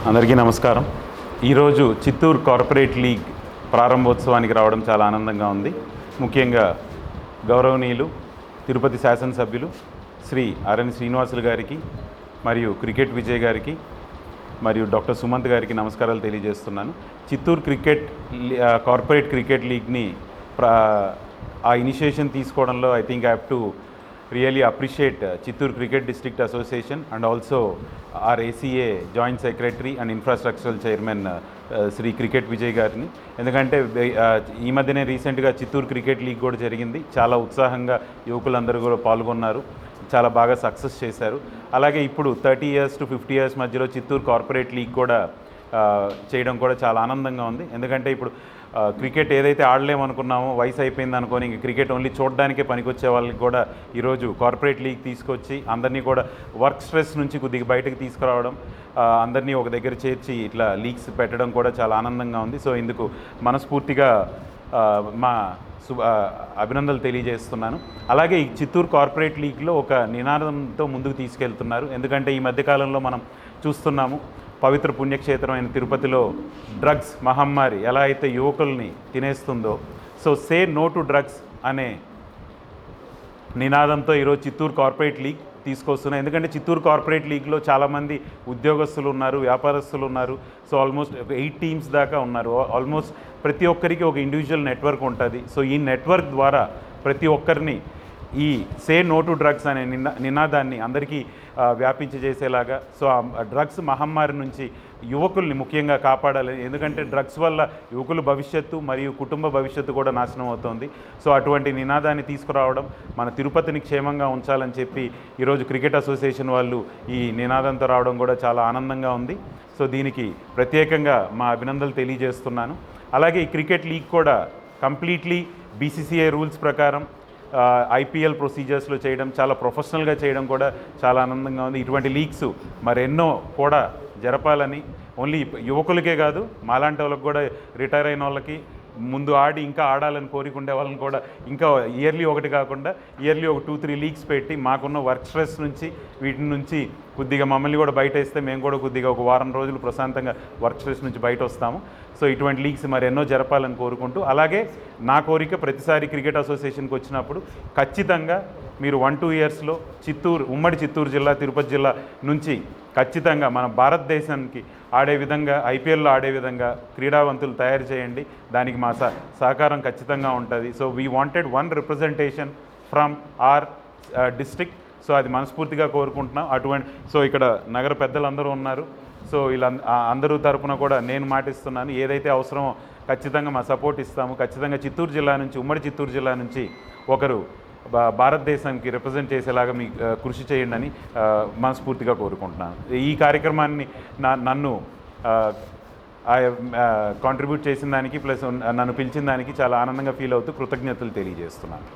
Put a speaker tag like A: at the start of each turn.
A: అందరికీ నమస్కారం. ఈరోజు చిత్తూరు కార్పొరేట్ లీగ్ ప్రారంభోత్సవానికి రావడం చాలా ఆనందంగా ఉంది. ముఖ్యంగా గౌరవనీయులు తిరుపతి శాసనసభ్యులు శ్రీ ఆర్ఎన్ శ్రీనివాసులు గారికి మరియు క్రికెట్ విజయ్ గారికి మరియు డాక్టర్ సుమంత్ గారికి నమస్కారాలు తెలియజేస్తున్నాను. చిత్తూరు కార్పొరేట్ క్రికెట్ లీగ్ని ఆ ఇనిషియేషన్ తీసుకోవడంలో I think I have to really appreciate Chittoor Cricket District Association and also our ACA Joint Secretary and Infrastructural Chairman Shri cricket Vijay గారిని. ఎందుకంటే ఈ మధ్యనే రీసెంట్గా చిత్తూరు క్రికెట్ లీగ్ కూడా జరిగింది. చాలా ఉత్సాహంగా యువకులందరూ కూడా పాల్గొన్నారు, చాలా బాగా సక్సెస్ చేశారు. అలాగే ఇప్పుడు 30 years to 50 years మధ్యలో చిత్తూరు కార్పొరేట్ లీగ్ కూడా చేయడం కూడా చాలా ఆనందంగా ఉంది. ఎందుకంటే ఇప్పుడు క్రికెట్ ఏదైతే ఆడలేమనుకున్నామో, వయసు అయిపోయింది అనుకొని ఇంక క్రికెట్ ఓన్లీ చూడడానికే పనికొచ్చే వాళ్ళకి కూడా ఈరోజు కార్పొరేట్ లీగ్ తీసుకొచ్చి అందరినీ కూడా వర్క్ స్ట్రెస్ నుంచి కొద్దిగా బయటకు తీసుకురావడం, అందరినీ ఒక దగ్గర చేర్చి ఇట్లా లీగ్స్ పెట్టడం కూడా చాలా ఆనందంగా ఉంది. సో ఇందుకు మనస్ఫూర్తిగా మా అభినందనలు తెలియజేస్తున్నాను. అలాగే ఈ చిత్తూరు కార్పొరేట్ లీగ్లో ఒక నినాదంతో ముందుకు తీసుకెళ్తున్నారు. ఎందుకంటే ఈ మధ్యకాలంలో మనం చూస్తున్నాము, పవిత్ర పుణ్యక్షేత్రమైన తిరుపతిలో డ్రగ్స్ మహమ్మారి ఎలా అయితే యువకుల్ని తినేస్తుందో, so say no to drugs అనే నినాదంతో ఈరోజు చిత్తూరు కార్పొరేట్ లీగ్ తీసుకొస్తున్నాయి. ఎందుకంటే చిత్తూరు కార్పొరేట్ లీగ్లో చాలామంది ఉద్యోగస్తులు ఉన్నారు, వ్యాపారస్తులు ఉన్నారు. సో ఆల్మోస్ట్ 8 teams దాకా ఉన్నారు. ఆల్మోస్ట్ ప్రతి ఒక్కరికి ఒక ఇండివిజువల్ నెట్వర్క్ ఉంటుంది. సో ఈ నెట్వర్క్ ద్వారా ప్రతి ఒక్కరిని ఈ సే నో టు డ్రగ్స్ అనే నినాదాన్ని అందరికీ వ్యాపించేసేలాగా, సో ఆ డ్రగ్స్ మహమ్మారి నుంచి యువకుల్ని ముఖ్యంగా కాపాడాలి. ఎందుకంటే డ్రగ్స్ వల్ల యువకుల భవిష్యత్తు మరియు కుటుంబ భవిష్యత్తు కూడా నాశనం అవుతుంది. సో అటువంటి నినాదాన్ని తీసుకురావడం, మన తిరుపతిని క్షేమంగా ఉంచాలని చెప్పి ఈరోజు క్రికెట్ అసోసియేషన్ వాళ్ళు ఈ నినాదంతో రావడం కూడా చాలా ఆనందంగా ఉంది. సో దీనికి ప్రత్యేకంగా మా అభినందనలు తెలియజేస్తున్నాను. అలాగే ఈ క్రికెట్ లీగ్ కూడా కంప్లీట్లీ BCCI రూల్స్ ప్రకారం IPL ప్రొసీజర్స్లో చేయడం, చాలా ప్రొఫెషనల్గా చేయడం కూడా చాలా ఆనందంగా ఉంది. ఇటువంటి లీగ్స్ మరెన్నో కూడా జరపాలని, ఓన్లీ యువకులకే కాదు మాలాంటి వాళ్ళకి కూడా, రిటైర్ అయిన వాళ్ళకి, ముందు ఆడి ఇంకా ఆడాలని కోరికుండే వాళ్ళని కూడా ఇంకా ఇయర్లీ ఒకటి కాకుండా ఇయర్లీ ఒక 2-3 లీగ్స్ పెట్టి మాకున్న వర్క్ స్ట్రెస్ నుంచి వీటి నుంచి కొద్దిగా మమ్మల్ని కూడా బయట వేస్తే మేము కూడా కొద్దిగా ఒక వారం రోజులు ప్రశాంతంగా వర్క్ స్ట్రెస్ నుంచి బయట వస్తాము. సో ఇటువంటి లీగ్స్ మరి ఎన్నో జరపాలని కోరుకుంటూ, అలాగే నా కోరిక ప్రతిసారి క్రికెట్ అసోసియేషన్కి వచ్చినప్పుడు ఖచ్చితంగా మీరు 1-2 yearsలో ఉమ్మడి చిత్తూరు జిల్లా, తిరుపతి జిల్లా నుంచి ఖచ్చితంగా మన భారతదేశానికి ఆడే విధంగా, IPLలో ఆడే విధంగా క్రీడావంతులు తయారు చేయండి. దానికి మా సహకారం ఖచ్చితంగా ఉంటుంది. So we wanted 1 representation from our district. So అది మనస్ఫూర్తిగా కోరుకుంటున్నాం. సో ఇక్కడ నగర పెద్దలందరూ ఉన్నారు. సో ఇలా అందరూ తరపున కూడా నేను మాటిస్తున్నాను, ఏదైతే అవసరమో ఖచ్చితంగా మా సపోర్ట్ ఇస్తాము. ఖచ్చితంగా చిత్తూరు జిల్లా నుంచి, ఉమ్మడి చిత్తూరు జిల్లా నుంచి ఒకరు భారతదేశానికి రిప్రజెంట్ చేసేలాగా మీ కృషి చేయండి అని మనస్ఫూర్తిగా కోరుకుంటున్నాను. ఈ కార్యక్రమాన్ని నన్ను కాంట్రిబ్యూట్ చేసిన దానికి, ప్లస్ నన్ను పిలిచిన దానికి చాలా ఆనందంగా ఫీల్ అవుతూ కృతజ్ఞతలు తెలియజేస్తున్నాను.